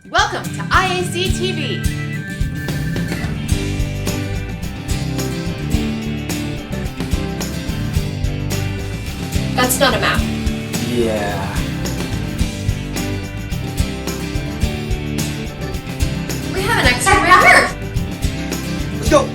Welcome to IAC TV. That's not a map. Yeah. We have an extra right here. Let's go.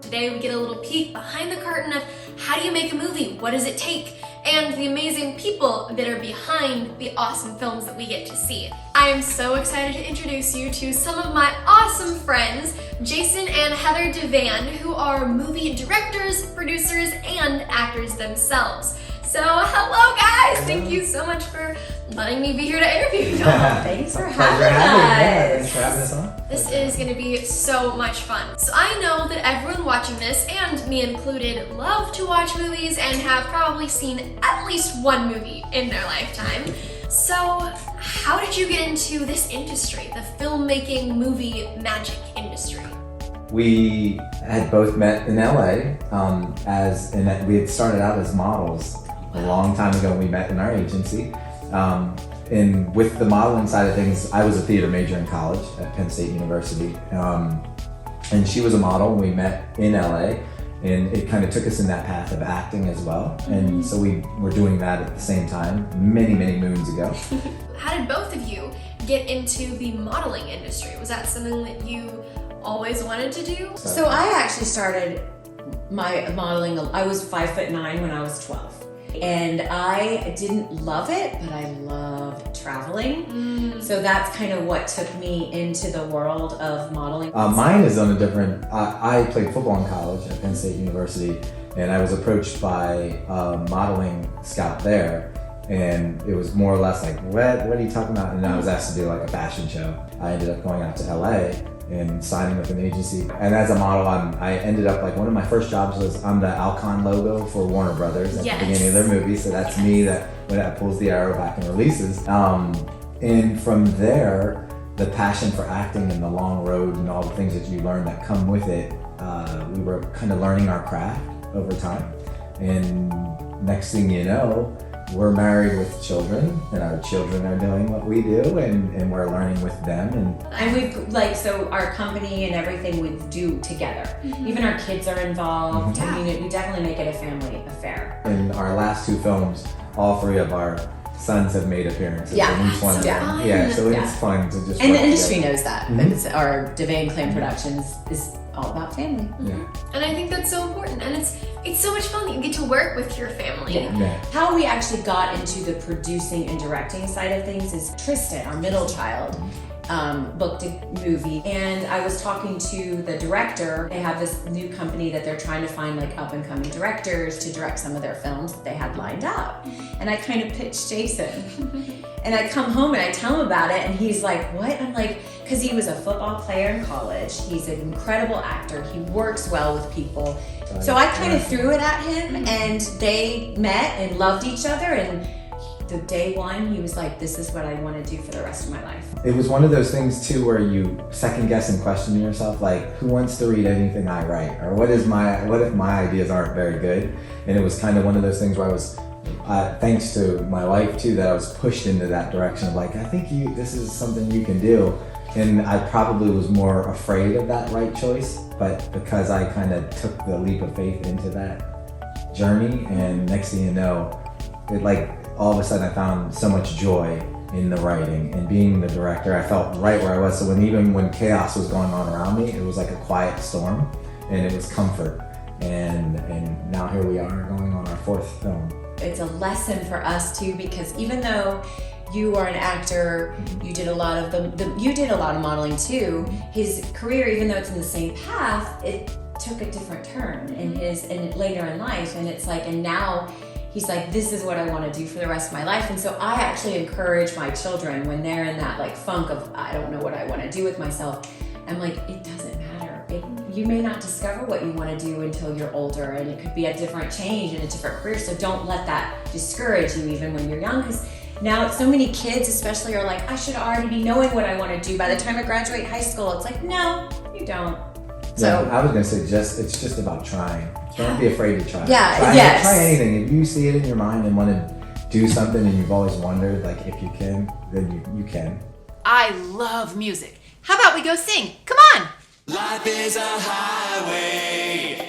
Today we get a little peek behind the curtain of how do you make a movie, what does it take, and the amazing people that are behind the awesome films that we get to see. I am so excited to introduce you to some of my awesome friends, Jason and Heather Devan, who are movie directors, producers, and actors themselves. So hello guys, thank you so much for letting me be here to interview you. Thanks for having us. Yeah, thanks for having us on. This is going to be so much fun. So I know that everyone watching this, and me included, love to watch movies and have probably seen at least one movie in their lifetime. So how did you get into this industry, the filmmaking movie magic industry? We had both met in LA, we had started out as models a long time ago. We met in our agency. And with the modeling side of things, I was a theater major in college at Penn State University. And she was a model, and we met in LA, and it kind of took us in that path of acting as well. And so we were doing that at the same time, many, many moons ago. How did both of you get into the modeling industry? Was that something that you always wanted to do? So I actually started my modeling, I was 5'9" when I was 12. And I didn't love it, but I loved traveling. So that's kind of what took me into the world of modeling. Mine is on a different, I played football in college at Penn State University, and I was approached by a modeling scout there. And it was more or less like, what are you talking about? And I was asked to do like a fashion show. I ended up going out to LA and signing with an agency. And as a model, I ended up like, one of my first jobs was on the Alcon logo for Warner Brothers at the beginning of their movie. So that's me when that pulls the arrow back and releases. And from there, the passion for acting and the long road and all the things that you learn that come with it, we were kind of learning our craft over time. And next thing you know, we're married with children, and our children are doing what we do, and we're learning with them. And we've so our company and everything we do together. Even our kids are involved. I mean, we definitely make it a family affair. In our last two films, all three of our sons have made appearances. Yeah. In each one of them. Yeah, so it's fun to just And the work industry together. knows that. It's our DeVan Clan Productions is all about family. Yeah. And I think that's so important, and it's so much fun that you get to work with your family. Yeah. How we actually got into the producing and directing side of things is Tristan, our middle child, booked a movie, and I was talking to the director. They have this new company that they're trying to find like up and coming directors to direct some of their films that they had lined up. And I kind of pitched Jason. And I come home and I tell him about it, and he's like, what? I'm like, because he was a football player in college. He's an incredible actor. He works well with people. So I kind of threw it at him, and they met and loved each other. And the day one, he was like, this is what I want to do for the rest of my life. It was one of those things too where you second guess and question yourself, like, who wants to read anything I write? Or what if my ideas aren't very good? And it was kind of one of those things where I was, thanks to my wife too, that I was pushed into that direction of like, I think this is something you can do. And I probably was more afraid of that right choice, but because I kind of took the leap of faith into that journey, and next thing you know, it like all of a sudden I found so much joy in the writing and being the director. I felt right where I was. So even when chaos was going on around me, it was like a quiet storm, and it was comfort. And now here we are going on our fourth film. It's a lesson for us too, because even though you are an actor, you did a lot of you did a lot of modeling too. His career, even though it's in the same path, it took a different turn in later in life. And it's like, and now he's like, this is what I want to do for the rest of my life. And so I actually encourage my children when they're in that like funk of, I don't know what I want to do with myself. I'm like, it doesn't matter. You may not discover what you want to do until you're older, and it could be a different change and a different career. So don't let that discourage you even when you're young, because now so many kids especially are like, I should already be knowing what I want to do by the time I graduate high school. It's like, no, you don't. So I was gonna say, it's just about trying. Don't be afraid to try. Yeah, Try anything. If you see it in your mind and want to do something, and you've always wondered, like, if you can, then you can. I love music. How about we go sing? Come on! Life is a highway.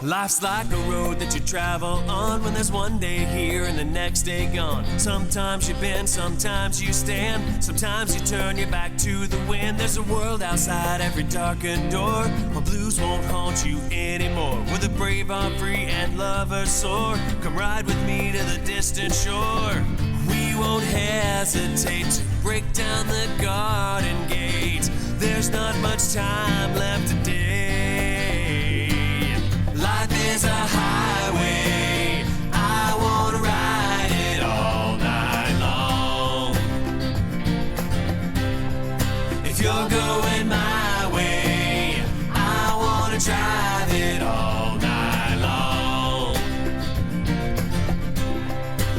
Life's like a road that you travel on when there's one day here and the next day gone. Sometimes you bend, sometimes you stand, sometimes you turn your back to the wind. There's a world outside every darkened door where blues won't haunt you anymore, where the brave are free and lovers soar. Come ride with me to the distant shore. We won't hesitate to break down the garden gate. There's not much time left today. Life is a highway. I wanna ride it all night long. If you're going my way, I wanna drive it all night long.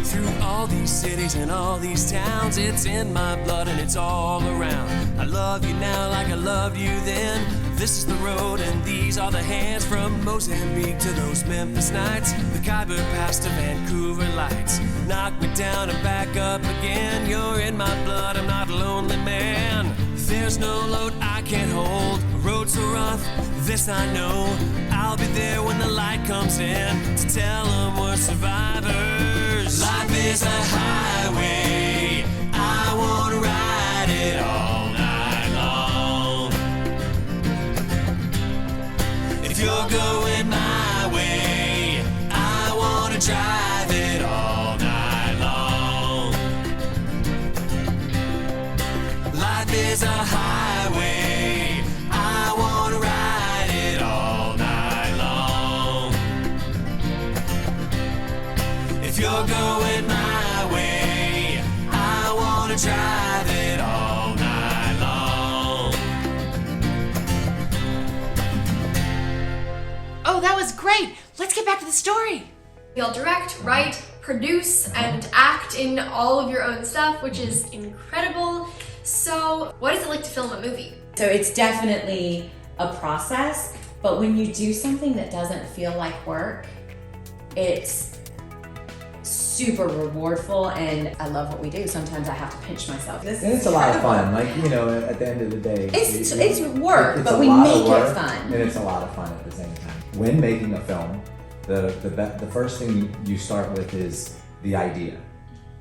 Through all these cities and all these towns, it's in my blood and it's all around. I love you now like I loved you then. This is the road and these are the hands, from Mozambique to those Memphis nights, the Khyber Pass to Vancouver lights. Knock me down and back up again. You're in my blood, I'm not a lonely man. There's no load I can't hold, a road so rough, this I know. I'll be there when the light comes in to tell them we're survivors. Life is a highway. I wanna ride it all night long. If you're going my way, I wanna drive it all night long. Life is a highway. I wanna ride it all night long. If you're going my way, I wanna drive it all night long. Oh, that was great. Let's get back to the story. You'll direct, write, produce, and act in all of your own stuff, which is incredible. So, what is it like to film a movie? So it's definitely a process, but when you do something that doesn't feel like work, it's super rewardful, and I love what we do. Sometimes I have to pinch myself. This And it's a lot of fun. Like, you know, at the end of the day, It's work, it's but a we lot of make work, it fun. and it's a lot of fun at the same time. When making a film, the first thing you start with is the idea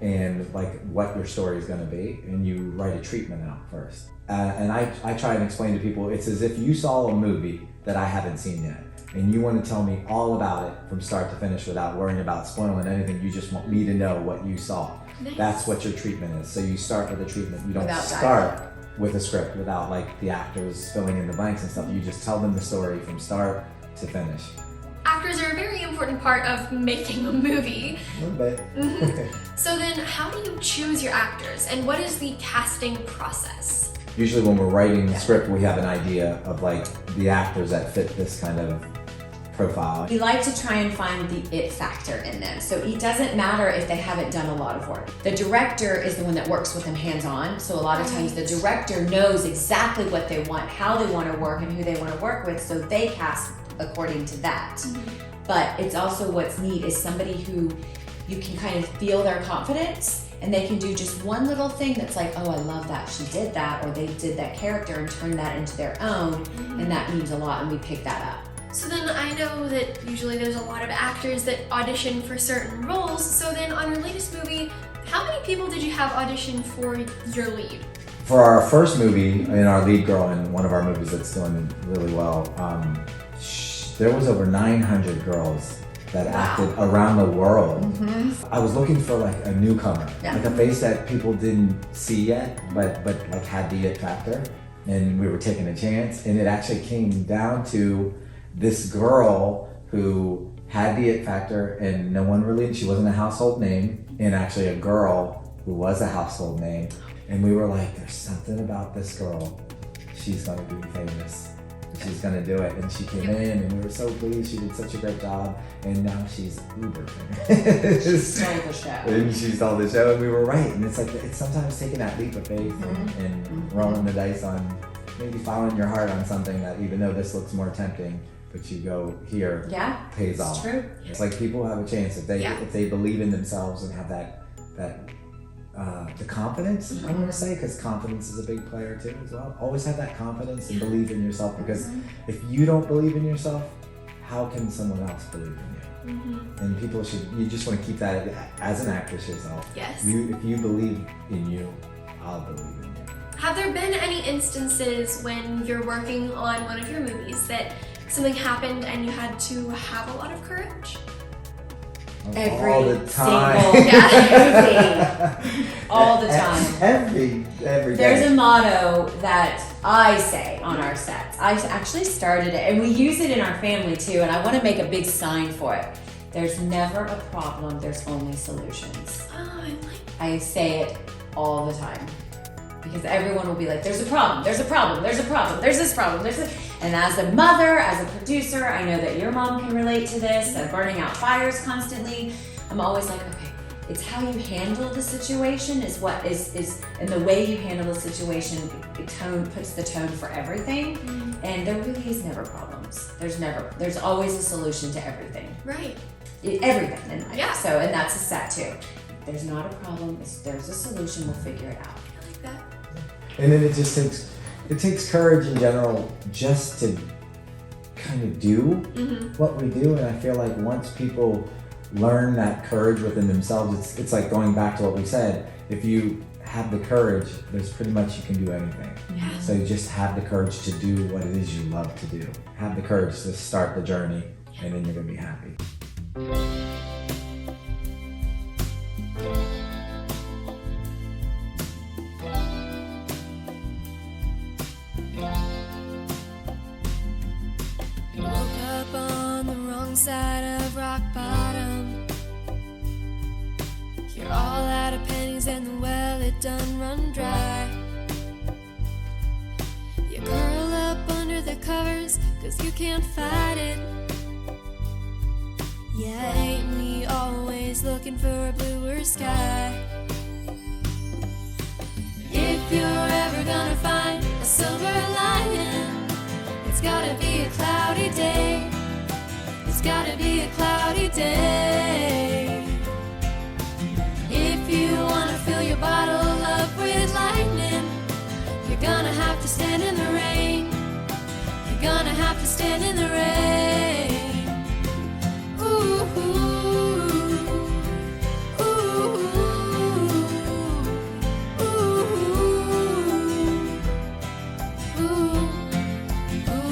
and like what your story is going to be, and you write a treatment out first. And I try and explain to people, it's as if you saw a movie that I haven't seen yet, and you want to tell me all about it from start to finish without worrying about spoiling anything. You just want me to know what you saw. Nice. That's what your treatment is. So you start with a treatment. You don't Without start with a script without like the actors filling in the blanks and stuff. You just tell them the story from start to finish. Actors are a very important part of making a movie. A little bit. So then, how do you choose your actors, and what is the casting process? Usually when we're writing the script, we have an idea of like the actors that fit this kind of profile. We like to try and find the it factor in them. So it doesn't matter if they haven't done a lot of work. The director is the one that works with them hands-on. So a lot of times the director knows exactly what they want, how they want to work, and who they want to work with, so they cast according to that. But it's also what's neat is somebody who you can kind of feel their confidence, and they can do just one little thing that's like, oh, I love that she did that, or they did that character and turned that into their own, and that means a lot, and we pick that up. So then I know that usually there's a lot of actors that audition for certain roles. So then on your latest movie, how many people did you have audition for your lead? For our first movie, and our lead girl in one of our movies that's doing really well, there was over 900 girls that acted around the world. I was looking for like a newcomer, like a face that people didn't see yet, but like had the it factor, and we were taking a chance. And it actually came down to this girl who had the it factor, and no one really, she wasn't a household name, and actually a girl who was a household name. And we were like, there's something about this girl. She's gonna be famous. She's gonna do it. And she came in, and we were so pleased. She did such a great job, and now she's uber famous. She stole the show. And she stole the show, and we were right. And it's like, it's sometimes taking that leap of faith and rolling the dice on maybe following your heart on something that, even though this looks more tempting, but you go here, pays off. True. It's like people have a chance if they believe in themselves and have that the confidence, I want to say, because confidence is a big player too as well. Always have that confidence and believe in yourself, because if you don't believe in yourself, how can someone else believe in you? And people you just want to keep that as an actress yourself. Yes. If you believe in you, I'll believe in you. Have there been any instances when you're working on one of your movies that something happened and you had to have a lot of courage? All the time. Movie. All the time. Every day. There's a motto that I say on our sets. I actually started it, and we use it in our family too, and I want to make a big sign for it. There's never a problem, there's only solutions. Oh, I like that. I say it all the time. Because everyone will be like, there's a problem, there's a problem, there's a problem, there's this problem, there's this. And as a mother, as a producer, I know that your mom can relate to this, burning out fires constantly. I'm always like, okay, it's how you handle the situation is what is and the way you handle the situation, puts the tone for everything. And there really is never problems. There's always a solution to everything. Right. Everything in life. Yeah. So, and that's a set too. There's not a problem, there's a solution, we'll figure it out. I like that. And then it takes courage in general just to kind of do what we do. And I feel like once people learn that courage within themselves, it's like going back to what we said. If you have the courage, there's pretty much you can do anything. Yeah. So you just have the courage to do what it is you love to do. Have the courage to start the journey, and then you're gonna be happy. Side of rock bottom, you're all out of pennies and the well it done run dry. You curl up under the covers 'cause you can't fight it. Yeah, ain't we always looking for a bluer sky? If you're ever gonna find a silver lining, it's gotta be a cloudy day. It's gotta be a cloudy day. If you wanna fill your bottle up with lightning, you're gonna have to stand in the rain. You're gonna have to stand in the rain. Ooh, ooh, ooh, ooh, ooh, ooh.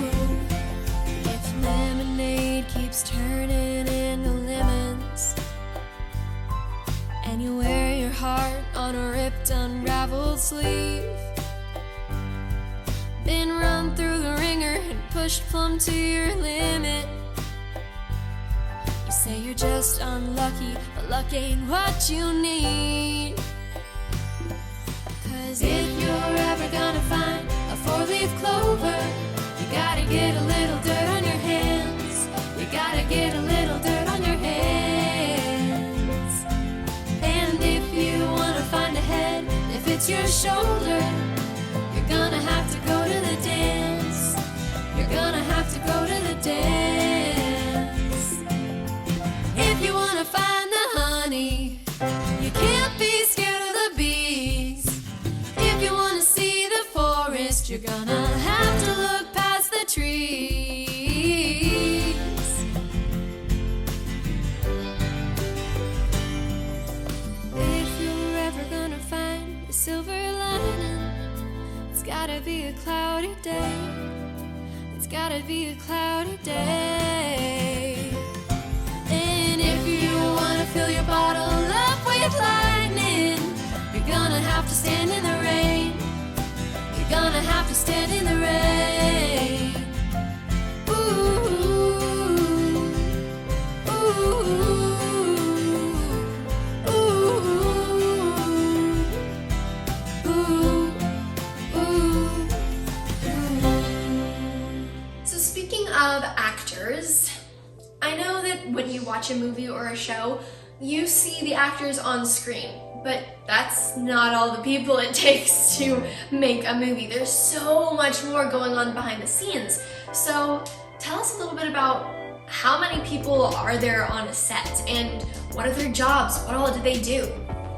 If lemonade keeps turning into lemons, and you wear your heart on a ripped, unraveled sleeve, been run through the ringer and pushed plumb to your limit. You say you're just unlucky, but luck ain't what you need. 'Cause if you're ever gonna find a four-leaf clover, you gotta get a little dirt on your hands. You gotta get a little dirt on your hands. And if you wanna find a head that fits your shoulder, you're gonna have to go to the dance. You're gonna have to go to the dance. If you wanna find the honey, you can't be scared of the bees. If you wanna see the forest, you're gonna have to look past the trees. If you're ever gonna find a silver lining, it's gotta be a cloudy day. It's gotta be a cloudy day. And if you wanna fill your bottle up with lightning, you're gonna have to stand in the rain. You're gonna have to stand in the rain. Ooh, ooh, ooh, ooh. So speaking of actors, I know that when you watch a movie or a show, you see the actors on screen, but that's not all the people it takes to make a movie. There's so much more going on behind the scenes. So tell us a little bit about how many people are there on a set and what are their jobs? What all do they do?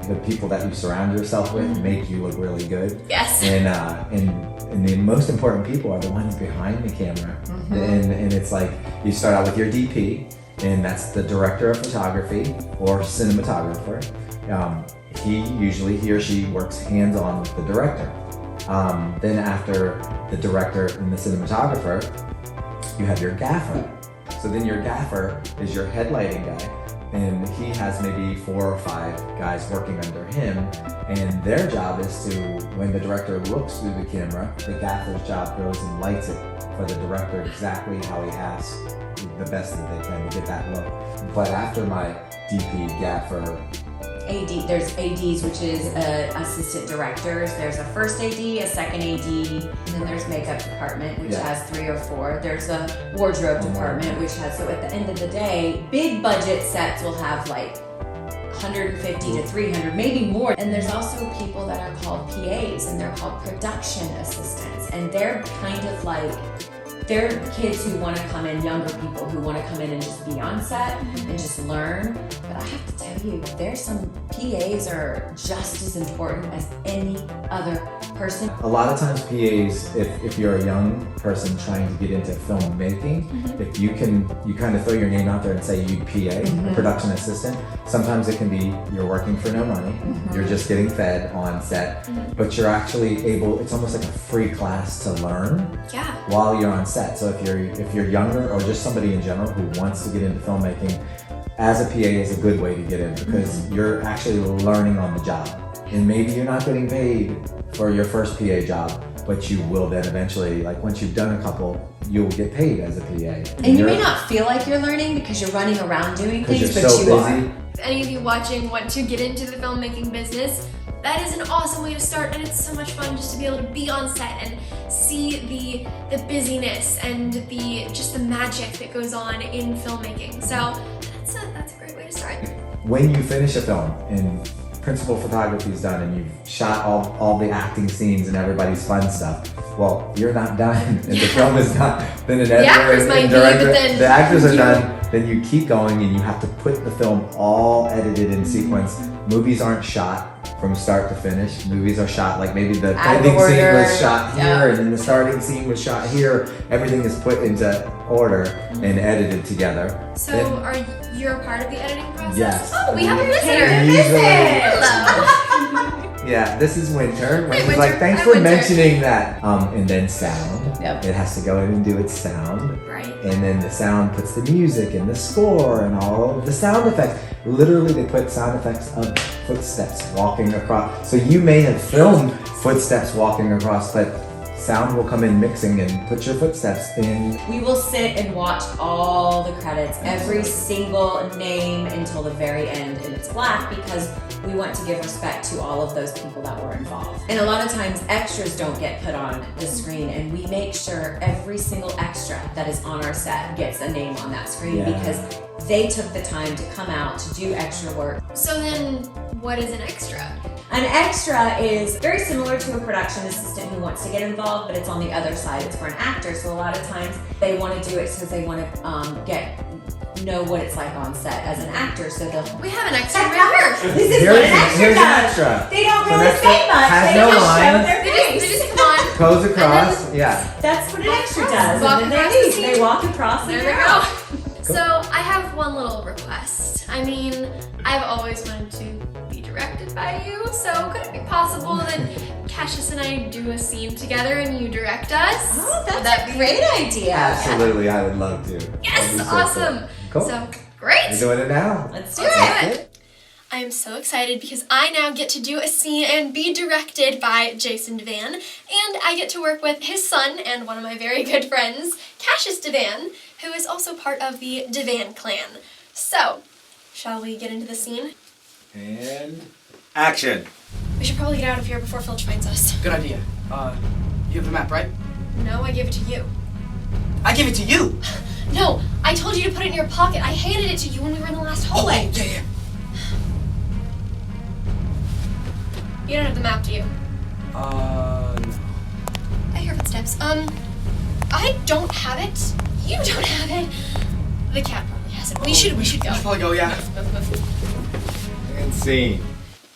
the people that you surround yourself with make you look really good. Yes. And the most important people are the ones behind the camera. And it's like you start out with your DP, and that's the director of photography or cinematographer. He or she works hands-on with the director. Then after the director and the cinematographer, you have your gaffer. So then your gaffer is your headlighting guy, and he has maybe 4 or 5 guys working under him, and their job is to, when the director looks through the camera, the gaffer's job goes and lights it for the director exactly how he asks, the best that they can to get that look. But after my DP, gaffer, AD, there's ADs, which is assistant directors. There's a first AD, a second AD, and then there's makeup department, which has 3 or 4. There's a wardrobe department, which has, so at the end of the day, big budget sets will have like 150 to 300, maybe more. And there's also people that are called PAs, and they're called production assistants. And they're kind of like, they're kids who want to come in, younger people who want to come in and just be on set and just learn. But I have to tell you, there's some PAs are just as important as any other person. a lot of times PAs, if you're a young person trying to get into filmmaking, if you kind of throw your name out there and say you PA, a production assistant, sometimes it can be you're working for no money, you're just getting fed on set, but you're actually able, it's almost like a free class to learn while you're on set. So if you're younger or just somebody in general who wants to get into filmmaking, as a PA is a good way to get in because you're actually learning on the job. And maybe you're not getting paid for your first PA job, but you will then eventually, like once you've done a couple, you'll get paid as a PA. And you may not feel like you're learning because you're running around doing things, but so you are. busy. If any of you watching want to get into the filmmaking business, that is an awesome way to start, and it's so much fun just to be able to be on set and see the busyness and the magic that goes on in filmmaking. So that's a great way to start. When you finish a film and principal photography is done and you've shot all the acting scenes and everybody's fun stuff, well, you're not done and the film is done. Then an editor and director, the actors are done. Then you keep going and you have to put the film all edited in sequence. Movies aren't shot from start to finish. Movies are shot like maybe the ending scene was shot here and then the starting scene was shot here. Everything is put into order and edited together. So you're a part of the editing process? Yes. Oh, we have a visitor. Hello. Yeah, this is Winter. Winter's like, thanks for mentioning that. And then sound. Yep. It has to go in and do its sound. Right. And then the sound puts the music and the score and all of the sound effects. Literally, they put sound effects of footsteps walking across. So you may have filmed footsteps walking across, but sound will come in mixing and put your footsteps in. We will sit and watch all the credits, every single name until the very end, and it's black because we want to give respect to all of those people that were involved. And a lot of times extras don't get put on the screen, and we make sure every single extra that is on our set gets a name on that screen because they took the time to come out to do extra work. So then, what is an extra? An extra is very similar to a production assistant who wants to get involved, but it's on the other side. It's for an actor, so a lot of times they want to do it because they want to know what it's like on set as an actor. So we have an extra right here. This is what an extra does. They don't really say much. They just show their face. They just come on. Goes across, That's what an extra does. And then they leave. They walk across and there they go. So I have one little request. I mean, I've always wanted to be directed by you, so could it be possible that Cassius and I do a scene together and you direct us? Oh, that's a great idea. Absolutely, I would love to. Yes, awesome. Cool. So, great. We're doing it now. Let's do it. I am so excited because I now get to do a scene and be directed by Jason Devan, and I get to work with his son and one of my very good friends, Cassius Devan, who is also part of the DeVan Clan. So, shall we get into the scene? And action. We should probably get out of here before Filch finds us. Good idea. You have the map, right? No, I gave it to you. I gave it to you! No, I told you to put it in your pocket. I handed it to you when we were in the last hallway. Oh, yeah. You don't have the map, do you? No. I hear footsteps. I don't have it. You don't have it. The cat probably has it. We should go. We should probably go, yeah. And scene.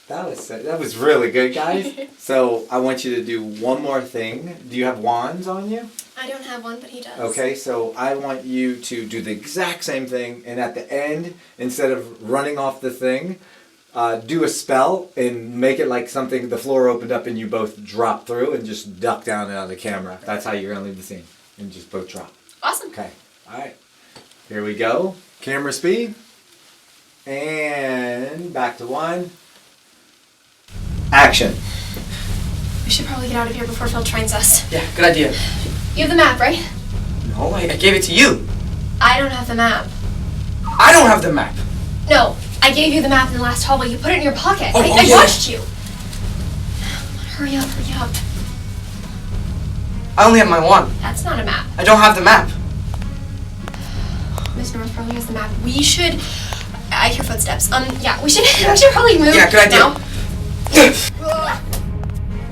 That was really good, guys. So I want you to do one more thing. Do you have wands on you? I don't have one, but he does. Okay, so I want you to do the exact same thing, and at the end, instead of running off the thing, do a spell and make it like something, the floor opened up and you both drop through and just duck down out of the camera. That's how you're gonna leave the scene. And just both drop. Awesome. Okay, alright. Here we go. Camera speed. And back to 1. Action. We should probably get out of here before Phil finds us. Yeah, good idea. You have the map, right? No, I gave it to you. I don't have the map. I don't have the map. No, I gave you the map in the last hallway. You put it in your pocket. Oh, I yeah. watched you. Hurry up, hurry up. I only have my wand. That's not a map. I don't have the map. Miss North probably has the map. We should... I hear footsteps. Yeah, we should probably move. Yeah, good idea. now.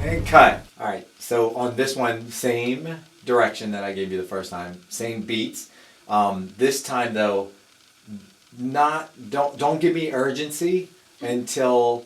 And cut. Alright, so on this one, same direction that I gave you the first time. Same beats. This time though, don't give me urgency until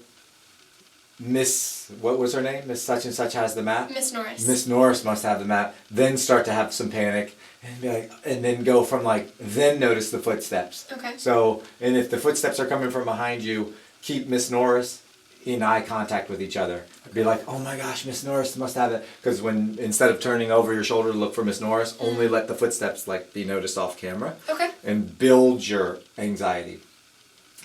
what was her name? Miss such and such has the map? Miss Norris. Miss Norris must have the map. Then start to have some panic and be like, and then go from like, then notice the footsteps. Okay. So, and if the footsteps are coming from behind you, keep Miss Norris in eye contact with each other. Be like, oh my gosh, Miss Norris must have it. Because when, instead of turning over your shoulder to look for Miss Norris, only let the footsteps like be noticed off camera. Okay. And build your anxiety.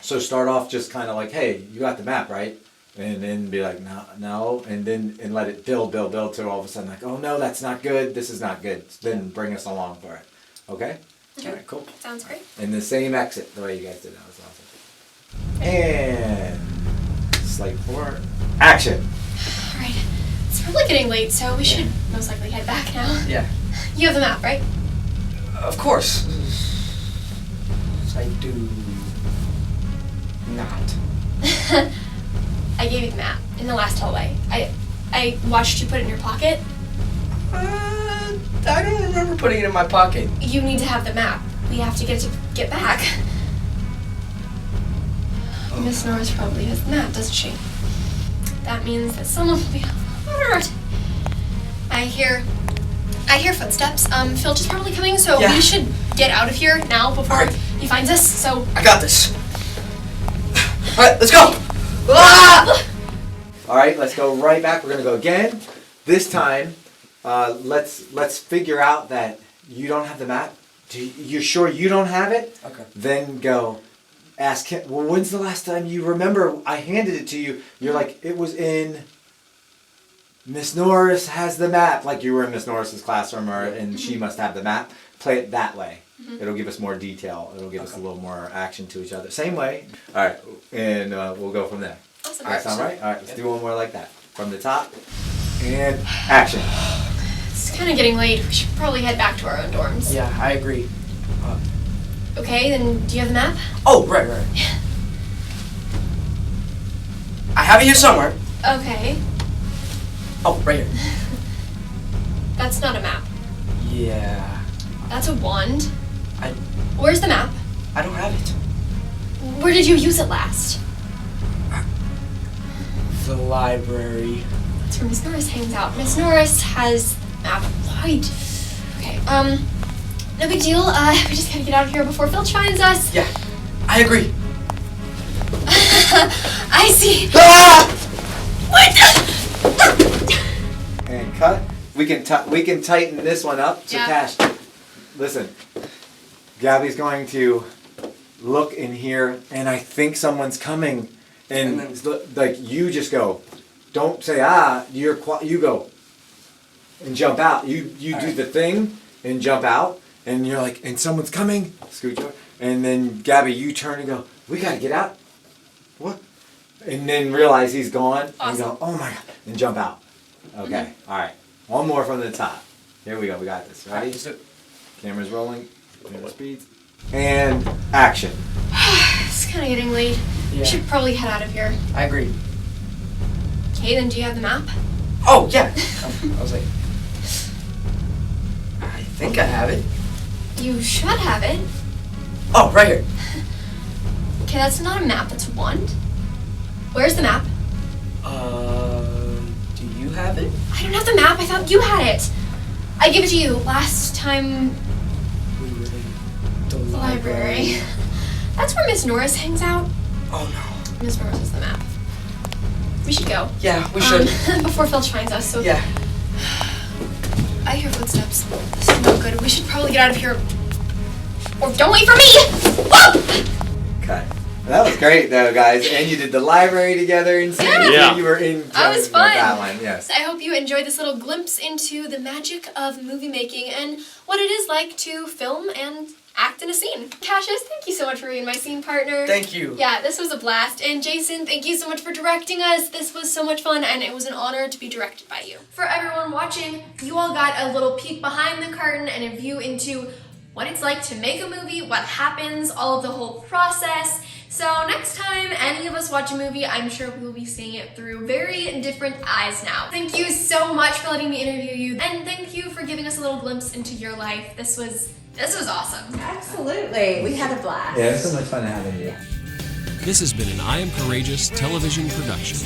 So start off just kind of like, hey, you got the map, right? And then be like, no, and then let it build till all of a sudden like, oh no, that's not good, this is not good. Then bring us along for it. Okay? Alright, cool. Sounds great. And the same exit, the way you guys did that was awesome. And slide 4, action. Alright. It's probably getting late, so we should most likely head back now. Yeah. You have the map, right? Of course. I do not. I gave you the map in the last hallway. I watched you put it in your pocket. I don't remember putting it in my pocket. You need to have the map. We have to get back. Miss Norris probably has the map, doesn't she? That means that someone will be hurt. I hear footsteps. Filch is probably coming, so Yeah. we should get out of here now before Alright. he finds us. So I got this. Alright, let's go! Ah! Alright, let's go right back. We're gonna go again. This time, let's figure out that you don't have the map. You're sure you don't have it? Okay. Then go ask him, well, when's the last time you remember I handed it to you? You're like, it was in Miss Norris has the map. Like you were in Miss Norris's classroom and she must have the map. Play it that way. It'll give us more detail. It'll give us a little more action to each other. Same way. Alright, and we'll go from there. awesome. Alright, sound right? Alright, let's do one more like that. From the top. And action. It's kind of getting late. We should probably head back to our own dorms. Yeah, I agree. Okay, then do you have the map? Oh, right. I have it here somewhere. Okay. Oh, right here. That's not a map. Yeah. That's a wand. I Where's the map? don't have it. Where did you use it last? The library. That's where Miss Norris hangs out. Miss Norris has a map. Right. Okay, no big deal. We just gotta get out of here before Filch finds us. Yeah, I agree. I see. Ah! What? And cut. We can tighten this one up. So Yeah. Cash, listen. Gabby's going to look in here, and I think someone's coming. And And like you just go, don't say you go, and jump out. You do right. the thing and jump out, and you're like, and someone's coming. Scooch over, and then Gabby, you turn and go, we gotta get out. What? And then realize he's gone, and go, oh my god, and jump out. Okay, all right. One more from the top. Here we go. We got this. Ready? Camera's rolling. Camera speeds. And action. It's kind of getting late. Yeah. We should probably head out of here. I agree. Okay, then do you have the map? Oh, yeah. I was like, I think I have it. You should have it. Oh, right here. Okay, that's not a map. That's a wand. Where's the map? Do you have it? I don't have the map. I thought you had it. I gave it to you last time. We were in the Library. That's where Miss Norris hangs out. Oh no. Miss Norris has the map. We should go. Yeah, we should. Before Filch finds us. So Yeah. I hear footsteps. This is no good. We should probably get out of here. Or don't wait for me! Whoa! Okay. That was great though, guys. And you did the library together in San Yeah. You were in That was fun. that one, yes. I hope you enjoyed this little glimpse into the magic of movie making and what it is like to film and act in a scene. Cassius, thank you so much for being my scene partner. Thank you. Yeah, this was a blast. And Jason, thank you so much for directing us. This was so much fun and it was an honor to be directed by you. For everyone watching, you all got a little peek behind the curtain and a view into what it's like to make a movie, what happens, all of the whole process. So next time any of us watch a movie, I'm sure we'll be seeing it through very different eyes now. Thank you so much for letting me interview you, and thank you for giving us a little glimpse into your life. This was awesome. Absolutely. We had a blast. Yeah, it was so much fun having you. This has been an I Am Courageous television production.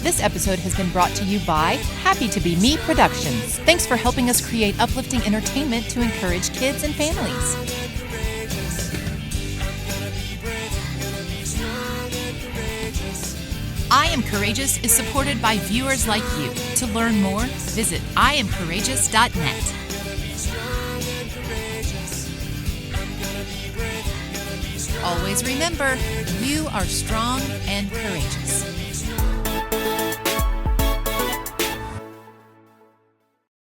This episode has been brought to you by Happy to Be Me Productions. Thanks for helping us create uplifting entertainment to encourage kids and families. I Am Courageous is supported by viewers like you. To learn more, visit IamCourageous.net. Always remember, you are strong and courageous.